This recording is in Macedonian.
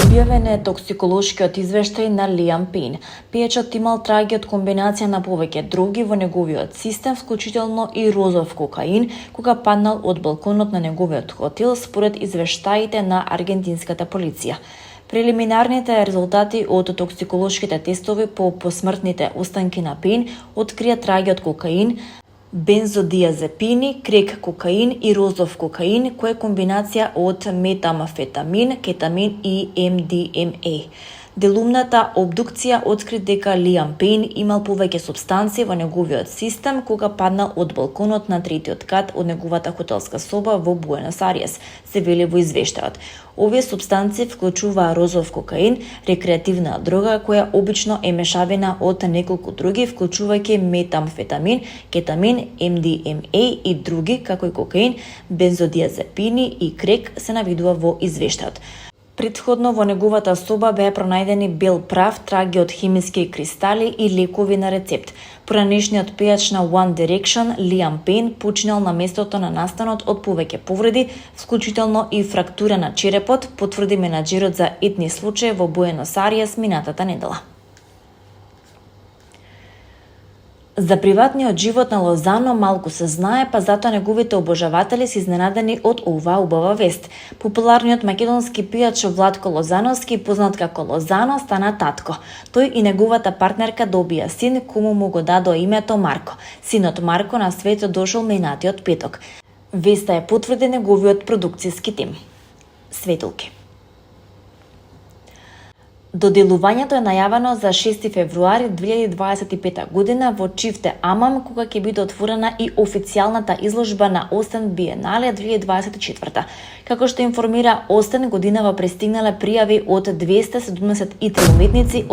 Објавен е токсиколошкиот извештај на Лиам Пејн. Пејачот имал траги од комбинација на повеќе дроги во неговиот систем, вклучително и розов кокаин, кога паднал од балконот на неговиот хотел, според извештаите на аргентинската полиција. Прелиминарните резултати од токсиколошките тестови по посмртните останки на Пејн открија траги од кокаин, бензодиазепини, крек кокаин и розов кокаин, која е комбинација од метамфетамин, кетамин и МДМА. Делумната обдукција откри дека Лиам Пејн имал повеќе супстанции во неговиот систем кога паднал од балконот на третиот кат од неговата хотелска соба во Буенос Ајрес, се вели во извештајот. Овие супстанции вклучуваа розов кокаин, рекреативна дрога која обично е мешавина од неколку други, вклучувајќи метамфетамин, кетамин, МДМА и други, како и кокаин, бензодиазепини и крек, се навидува во извештајот. Претходно во неговата соба беа пронајдени бел прав, траги од хемиски кристали и лекови на рецепт. Поранешниот пејач на One Direction, Лиам Пејн, починал на местото на настанот од повеќе повреди, вклучително и фрактура на черепот, потврди менаџерот за етни случаи во Буенос Ајрес минатата недела. За приватниот живот на Лозано малку се знае, па затоа неговите обожаватели се изненадени од оваа убава вест. Популарниот македонски пејач Владко Лозановски, познат како Лозано, стана татко. Тој и неговата партнерка добија син, кому му го дадоа името Марко. Синот Марко на светот дошол минатиот петок. Веста е потврди неговиот продукцијски тим. Светулки. Доделувањето е најавено за 6 февруари 2025 година во Чифте Амам, кога ќе биде отворена и официјалната изложба на Остен Биенале 2024. Како што информира Остен, годинава пристигнале пријави од 273 уметници од